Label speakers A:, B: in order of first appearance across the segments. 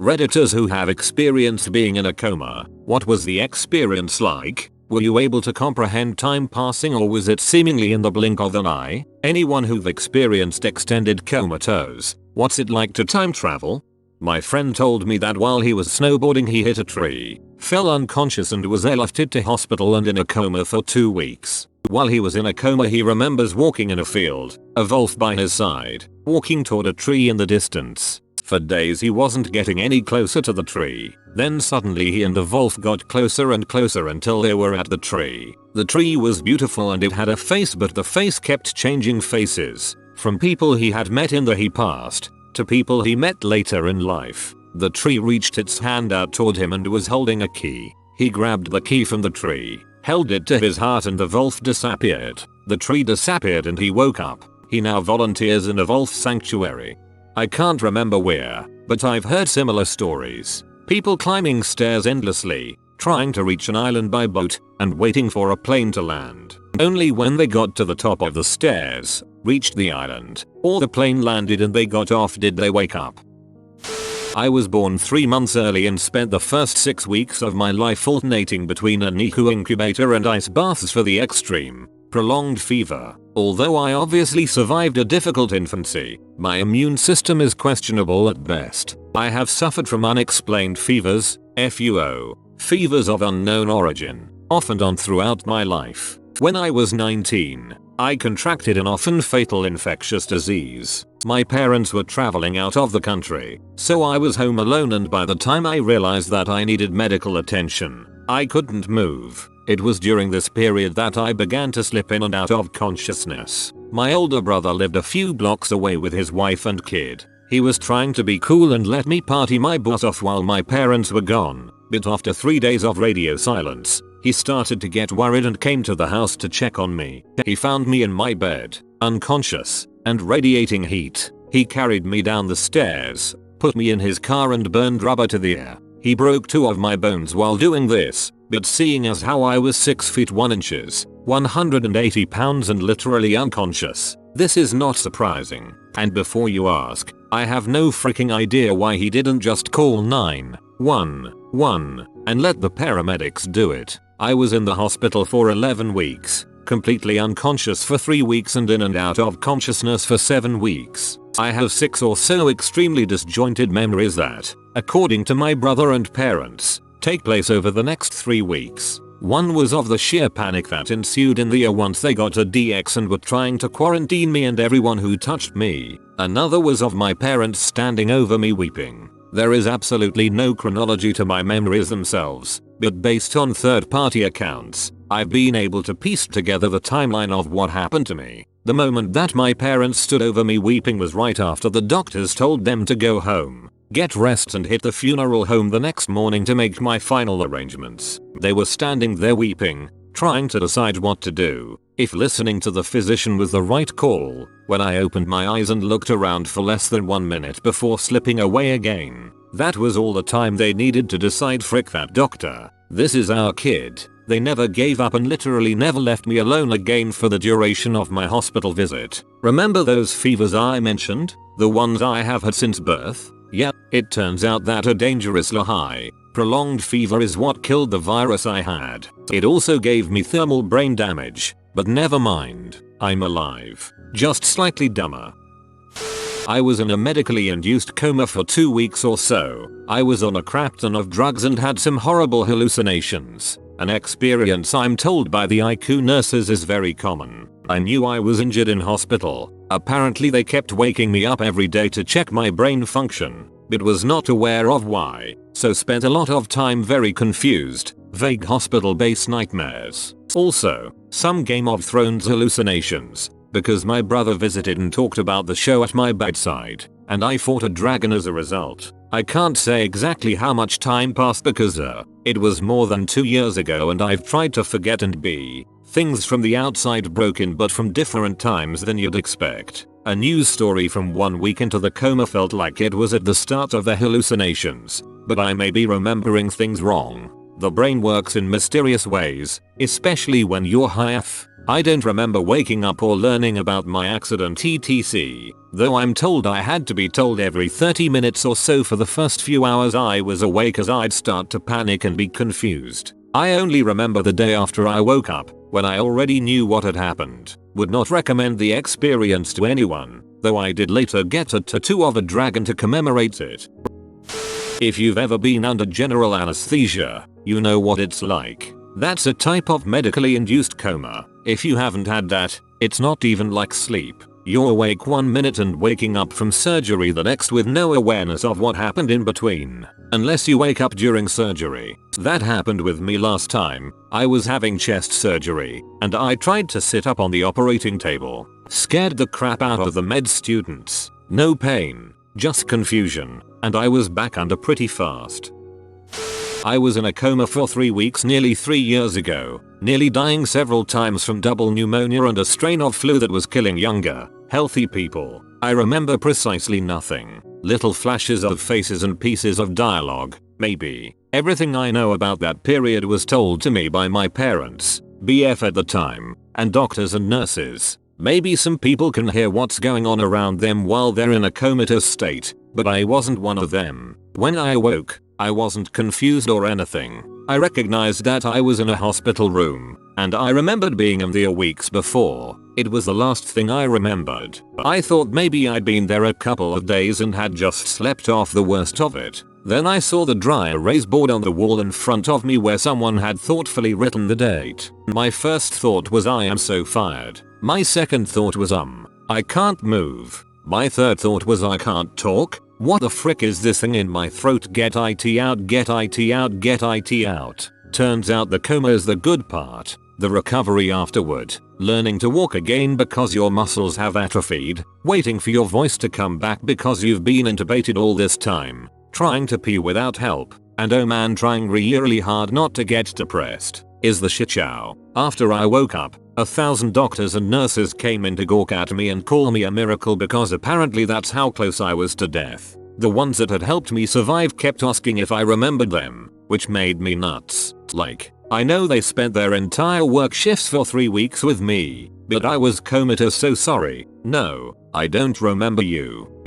A: Redditors who have experienced being in a coma, what was the experience like? Were you able to comprehend time passing, or was it seemingly in the blink of an eye? Anyone who've experienced extended comatose, what's it like to time travel? My friend told me that while he was snowboarding he hit a tree, fell unconscious and was airlifted to hospital and in a coma for 2 weeks. While he was in a coma he remembers walking in a field, a wolf by his side, walking toward a tree in the distance. For days he wasn't getting any closer to the tree. Then suddenly he and the wolf got closer and closer until they were at the tree. The tree was beautiful and it had a face, but the face kept changing faces. From people he had met in the he passed, to people he met later in life. The tree reached its hand out toward him and was holding a key. He grabbed the key from the tree, held it to his heart, and the wolf disappeared. The tree disappeared and he woke up. He now volunteers in a wolf sanctuary. I can't remember where, but I've heard similar stories. People climbing stairs endlessly, trying to reach an island by boat, and waiting for a plane to land. Only when they got to the top of the stairs, reached the island, or the plane landed and they got off did they wake up. I was born 3 months early and spent the first 6 weeks of my life alternating between a NICU incubator and ice baths for the extreme, prolonged fever. Although I obviously survived a difficult infancy, my immune system is questionable at best. I have suffered from unexplained fevers, FUO, fevers of unknown origin, off and on throughout my life. When I was 19, I contracted an often fatal infectious disease. My parents were traveling out of the country, so I was home alone, and by the time I realized that I needed medical attention, I couldn't move. It was during this period that I began to slip in and out of consciousness. My older brother lived a few blocks away with his wife and kid. He was trying to be cool and let me party my butt off while my parents were gone, but after 3 days of radio silence, he started to get worried and came to the house to check on me. He found me in my bed, unconscious, and radiating heat. He carried me down the stairs, put me in his car and burned rubber to the air. He broke 2 of my bones while doing this, but seeing as how I was 6 feet 1 inches, 180 pounds and literally unconscious, this is not surprising. And before you ask, I have no freaking idea why he didn't just call 911 and let the paramedics do it. I was in the hospital for 11 weeks, completely unconscious for 3 weeks and in and out of consciousness for 7 weeks. I have 6 or so extremely disjointed memories that, according to my brother and parents, take place over the next 3 weeks. One was of the sheer panic that ensued in the year once they got a DX and were trying to quarantine me and everyone who touched me. Another was of my parents standing over me weeping. There is absolutely no chronology to my memories themselves, but based on third-party accounts, I've been able to piece together the timeline of what happened to me. The moment that my parents stood over me weeping was right after the doctors told them to go home, get rest and hit the funeral home the next morning to make my final arrangements. They were standing there weeping, trying to decide what to do, if listening to the physician was the right call, when I opened my eyes and looked around for less than 1 minute before slipping away again. That was all the time they needed to decide. Frick that doctor. This is our kid. They never gave up and literally never left me alone again for the duration of my hospital visit. Remember those fevers I mentioned? The ones I have had since birth? Yep, it turns out that a dangerously high, prolonged fever is what killed the virus I had. It also gave me thermal brain damage, but never mind, I'm alive, just slightly dumber. I was in a medically induced coma for 2 weeks or so. I was on a crap ton of drugs and had some horrible hallucinations. An experience I'm told by the ICU nurses is very common. I knew I was injured in hospital. Apparently they kept waking me up every day to check my brain function, but was not aware of why, so spent a lot of time very confused, vague hospital-based nightmares. Also, some Game of Thrones hallucinations, because my brother visited and talked about the show at my bedside, and I fought a dragon as a result. I can't say exactly how much time passed because it was more than 2 years ago and I've tried to forget and be things from the outside broken, but from different times than you'd expect. A news story from 1 week into the coma felt like it was at the start of the hallucinations, but I may be remembering things wrong. The brain works in mysterious ways, especially when you're high. I don't remember waking up or learning about my accident etc. Though I'm told I had to be told every 30 minutes or so for the first few hours I was awake, as I'd start to panic and be confused. I only remember the day after I woke up, when I already knew what had happened. Would not recommend the experience to anyone, though I did later get a tattoo of a dragon to commemorate it. If you've ever been under general anesthesia, you know what it's like. That's a type of medically induced coma. If you haven't had that, it's not even like sleep. You're awake 1 minute and waking up from surgery the next with no awareness of what happened in between. Unless you wake up during surgery. That happened with me last time. I was having chest surgery, and I tried to sit up on the operating table. Scared the crap out of the med students. No pain, just confusion, and I was back under pretty fast. I was in a coma for 3 weeks nearly 3 years ago, nearly dying several times from double pneumonia and a strain of flu that was killing younger, healthy people. I remember precisely nothing. Little flashes of faces and pieces of dialogue, maybe. Everything I know about that period was told to me by my parents, BF at the time, and doctors and nurses. Maybe some people can hear what's going on around them while they're in a comatose state, but I wasn't one of them. When I awoke, I wasn't confused or anything. I recognized that I was in a hospital room, and I remembered being in there weeks before. It was the last thing I remembered. I thought maybe I'd been there a couple of days and had just slept off the worst of it. Then I saw the dry erase board on the wall in front of me where someone had thoughtfully written the date. My first thought was I am so fired. My second thought was I can't move. My third thought was I can't talk. What the frick is this thing in my throat? Get it out, get it out, get it out. Turns out the coma is the good part. The recovery afterward. Learning to walk again because your muscles have atrophied. Waiting for your voice to come back because you've been intubated all this time. Trying to pee without help. And oh man, trying really hard not to get depressed. Is the shit show. After I woke up, 1,000 doctors and nurses came in to gawk at me and call me a miracle because apparently that's how close I was to death. The ones that had helped me survive kept asking if I remembered them, which made me nuts. Like, I know they spent their entire work shifts for 3 weeks with me, but I was comatose, so sorry. No, I don't remember you.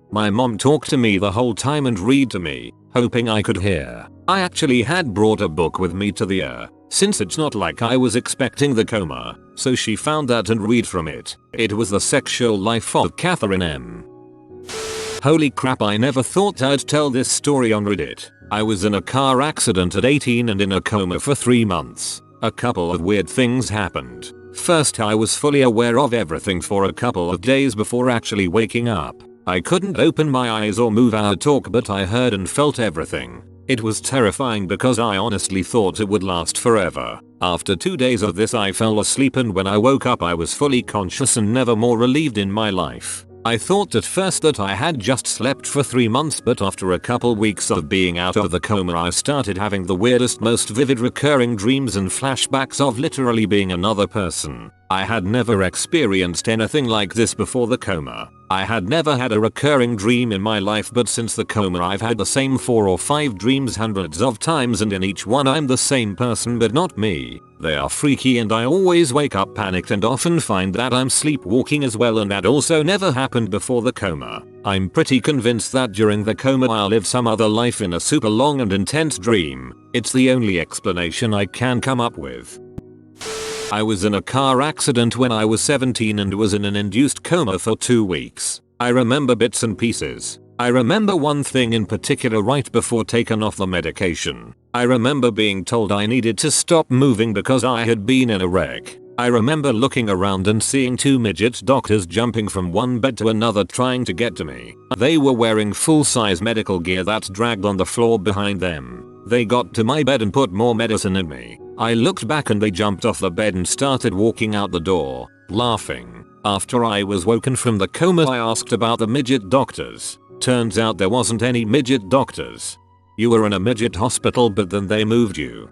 A: My mom talked to me the whole time and read to me, hoping I could hear. I actually had brought a book with me to the since it's not like I was expecting the coma, so she found that and read from it. It was The Sexual Life of Catherine M. Holy crap, I never thought I'd tell this story on Reddit. I was in a car accident at 18 and in a coma for 3 months. A couple of weird things happened. First, I was fully aware of everything for a couple of days before actually waking up. I couldn't open my eyes or move or talk, but I heard and felt everything. It was terrifying because I honestly thought it would last forever. After 2 days of this I fell asleep, and when I woke up I was fully conscious and never more relieved in my life. I thought at first that I had just slept for 3 months, but after a couple weeks of being out of the coma I started having the weirdest, most vivid recurring dreams and flashbacks of literally being another person. I had never experienced anything like this before the coma. I had never had a recurring dream in my life, but since the coma I've had the same 4 or 5 dreams hundreds of times, and in each one I'm the same person but not me. They are freaky and I always wake up panicked and often find that I'm sleepwalking as well, and that also never happened before the coma. I'm pretty convinced that during the coma I'll live some other life in a super long and intense dream. It's the only explanation I can come up with. I was in a car accident when I was 17 and was in an induced coma for 2 weeks. I remember bits and pieces. I remember one thing in particular right before taking off the medication. I remember being told I needed to stop moving because I had been in a wreck. I remember looking around and seeing 2 midget doctors jumping from one bed to another trying to get to me. They were wearing full-size medical gear that dragged on the floor behind them. They got to my bed and put more medicine in me. I looked back and they jumped off the bed and started walking out the door, laughing. After I was woken from the coma I asked about the midget doctors. Turns out there wasn't any midget doctors. You were in a midget hospital, but then they moved you.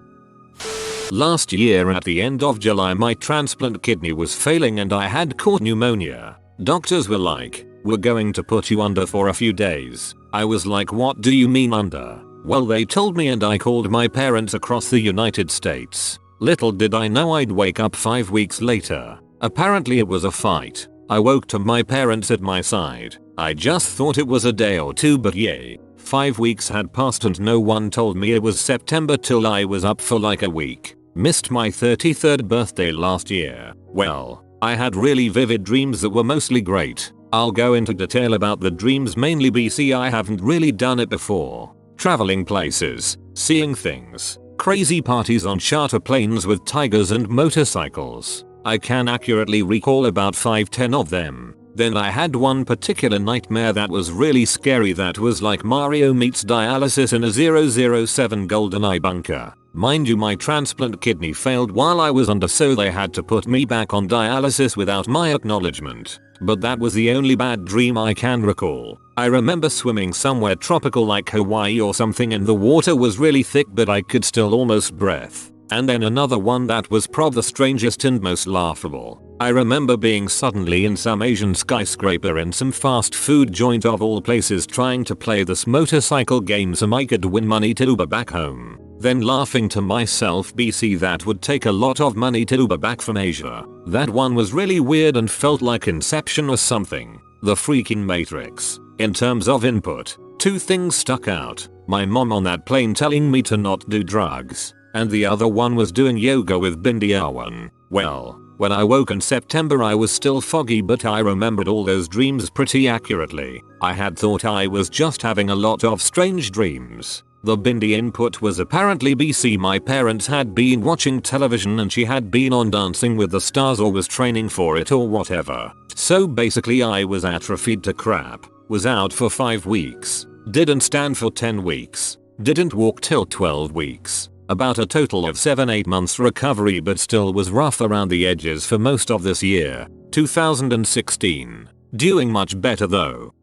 A: Last year at the end of July my transplant kidney was failing and I had caught pneumonia. Doctors were like, "We're going to put you under for a few days." I was like, "What do you mean under?" Well, they told me and I called my parents across the United States. Little did I know I'd wake up 5 weeks later. Apparently it was a fight. I woke to my parents at my side. I just thought it was a day or two, but yay. 5 weeks had passed and no one told me it was September till I was up for like a week. Missed my 33rd birthday last year. Well, I had really vivid dreams that were mostly great. I'll go into detail about the dreams, mainly BC. I haven't really done it before. Traveling places, seeing things, crazy parties on charter planes with tigers and motorcycles. I can accurately recall about 5-10 of them. Then I had one particular nightmare that was really scary, that was like Mario meets dialysis in a 007 GoldenEye bunker. Mind you, my transplant kidney failed while I was under, so they had to put me back on dialysis without my acknowledgement. But that was the only bad dream I can recall. I remember swimming somewhere tropical like Hawaii or something, and the water was really thick but I could still almost breathe. And then another one that was the strangest and most laughable. I remember being suddenly in some Asian skyscraper in some fast food joint of all places, trying to play this motorcycle game so I could win money to Uber back home. Then laughing to myself, BC, that would take a lot of money to Uber back from Asia. That one was really weird and felt like Inception or something. The freaking Matrix. In terms of input, 2 things stuck out. My mom on that plane telling me to not do drugs. And the other one was doing yoga with Bindi Arwan. Well, when I woke in September I was still foggy, but I remembered all those dreams pretty accurately. I had thought I was just having a lot of strange dreams. The Bindi input was apparently BC. My parents had been watching television and she had been on Dancing with the Stars or was training for it or whatever. So basically I was atrophied to crap. Was out for 5 weeks. Didn't stand for 10 weeks. Didn't walk till 12 weeks. About a total of 7-8 months recovery, but still was rough around the edges for most of this year, 2016. Doing much better though.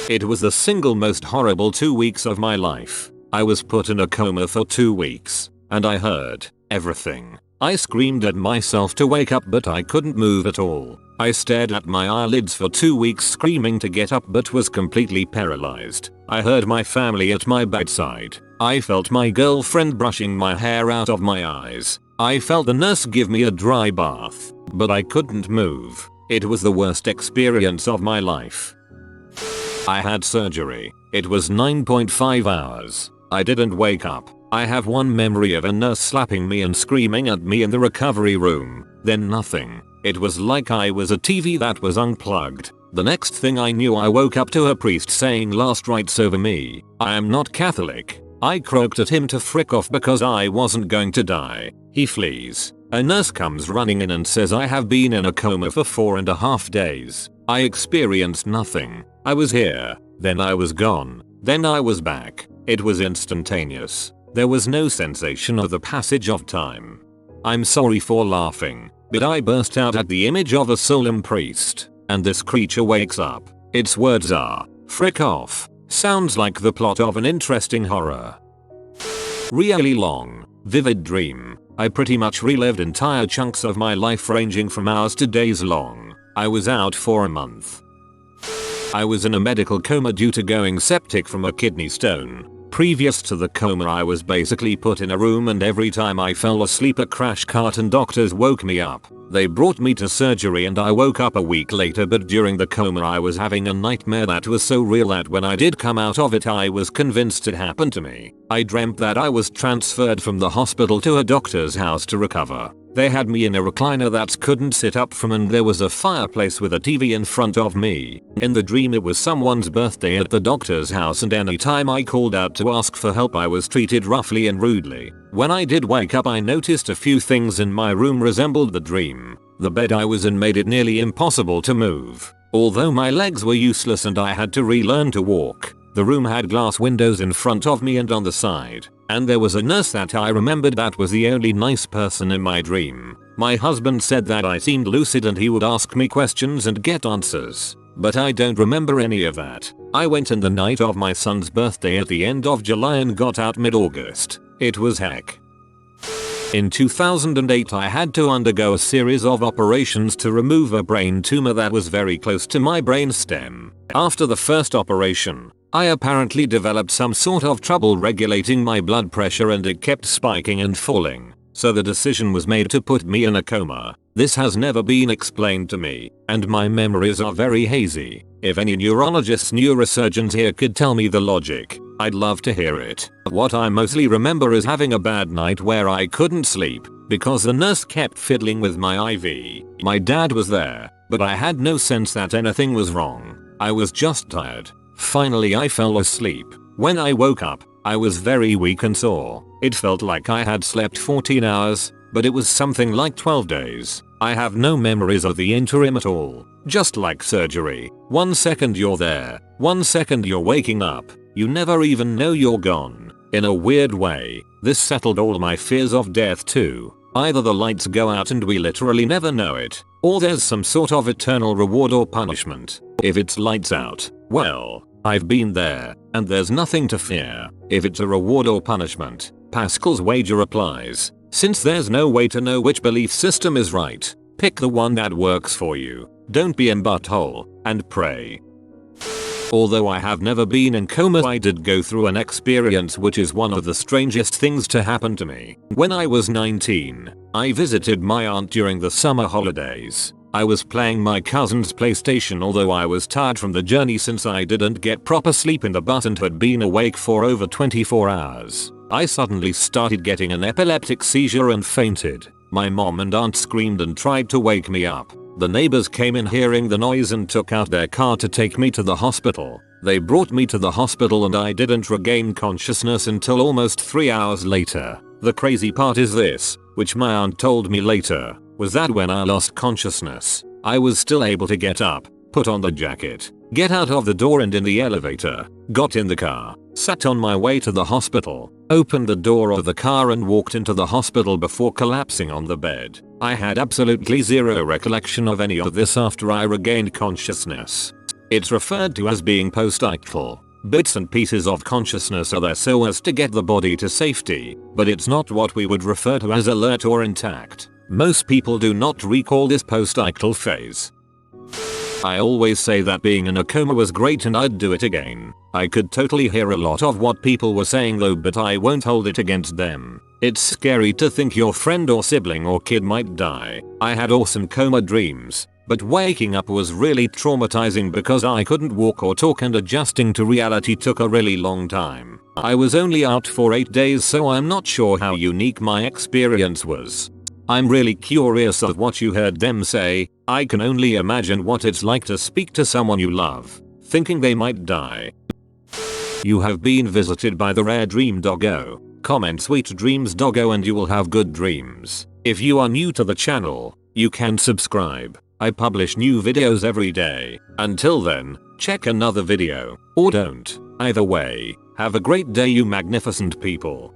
A: It was the single most horrible 2 weeks of my life. I was put in a coma for 2 weeks, and I heard everything. I screamed at myself to wake up, but I couldn't move at all. I stared at my eyelids for 2 weeks screaming to get up, but was completely paralyzed. I heard my family at my bedside. I felt my girlfriend brushing my hair out of my eyes. I felt the nurse give me a dry bath, but I couldn't move. It was the worst experience of my life. I had surgery. It was 9.5 hours. I didn't wake up. I have one memory of a nurse slapping me and screaming at me in the recovery room. Then nothing. It was like I was a TV that was unplugged. The next thing I knew, I woke up to a priest saying last rites over me. I am not Catholic. I croaked at him to frick off because I wasn't going to die. He flees. A nurse comes running in and says I have been in a coma for 4.5 days. I experienced nothing. I was here. Then I was gone. Then I was back. It was instantaneous. There was no sensation of the passage of time. I'm sorry for laughing, but I burst out at the image of a solemn priest, and this creature wakes up. Its words are, "Frick off." Sounds like the plot of an interesting horror. Really long, vivid dream. I pretty much relived entire chunks of my life ranging from hours to days long. I was out for a month. I was in a medical coma due to going septic from a kidney stone. Previous to the coma I was basically put in a room, and every time I fell asleep a crash cart and doctors woke me up. They brought me to surgery and I woke up a week later, but during the coma I was having a nightmare that was so real that when I did come out of it I was convinced it happened to me. I dreamt that I was transferred from the hospital to a doctor's house to recover. They had me in a recliner that couldn't sit up from, and there was a fireplace with a TV in front of me. In the dream it was someone's birthday at the doctor's house, and anytime I called out to ask for help I was treated roughly and rudely. When I did wake up I noticed a few things in my room resembled the dream. The bed I was in made it nearly impossible to move. Although my legs were useless and I had to relearn to walk. The room had glass windows in front of me and on the side. And there was a nurse that I remembered that was the only nice person in my dream. My husband said that I seemed lucid and he would ask me questions and get answers. But I don't remember any of that. I went in the night of my son's birthday at the end of July and got out mid-August. It was heck. In 2008 I had to undergo a series of operations to remove a brain tumor that was very close to my brainstem. After the first operation, I apparently developed some sort of trouble regulating my blood pressure and it kept spiking and falling. so the decision was made to put me in a coma. This has never been explained to me, and my memories are very hazy. If any neurologists, neurosurgeons here could tell me the logic, I'd love to hear it. What I mostly remember is having a bad night where I couldn't sleep because the nurse kept fiddling with my IV. My dad was there, but I had no sense that anything was wrong. I was just tired. Finally I fell asleep. When I woke up, I was very weak and sore. It felt like I had slept 14 hours, but it was something like 12 days. I have no memories of the interim at all. Just like surgery. 1 second you're there, 1 second you're waking up. You never even know you're gone. In a weird way, this settled all my fears of death too. Either the lights go out and we literally never know it, or there's some sort of eternal reward or punishment. If it's lights out, well, I've been there, and there's nothing to fear. If it's a reward or punishment, Pascal's wager applies. Since there's no way to know which belief system is right, pick the one that works for you. Don't be in butthole, and pray. Although I have never been in coma, I did go through an experience which is one of the strangest things to happen to me. When I was 19, I visited my aunt during the summer holidays. I was playing my cousin's PlayStation, although I was tired from the journey since I didn't get proper sleep in the bus and had been awake for over 24 hours. I suddenly started getting an epileptic seizure and fainted. My mom and aunt screamed and tried to wake me up. The neighbors came in hearing the noise and took out their car to take me to the hospital. They brought me to the hospital and I didn't regain consciousness until almost 3 hours later. The crazy part is this, which my aunt told me later, was that when I lost consciousness, I was still able to get up, put on the jacket, get out of the door and in the elevator, got in the car, sat on my way to the hospital, opened the door of the car and walked into the hospital before collapsing on the bed. I had absolutely zero recollection of any of this after I regained consciousness. It's referred to as being post-ictal. Bits and pieces of consciousness are there so as to get the body to safety, but it's not what we would refer to as alert or intact. Most people do not recall this post-ictal phase. I always say that being in a coma was great and I'd do it again. I could totally hear a lot of what people were saying though, but I won't hold it against them. It's scary to think your friend or sibling or kid might die. I had awesome coma dreams, but waking up was really traumatizing because I couldn't walk or talk and adjusting to reality took a really long time. I was only out for 8 days, so I'm not sure how unique my experience was. I'm really curious of what you heard them say. I can only imagine what it's like to speak to someone you love, thinking they might die. You have been visited by the rare dream doggo. Comment sweet dreams doggo and you will have good dreams. If you are new to the channel, you can subscribe. I publish new videos every day. Until then, check another video, or don't. Either way, have a great day you magnificent people.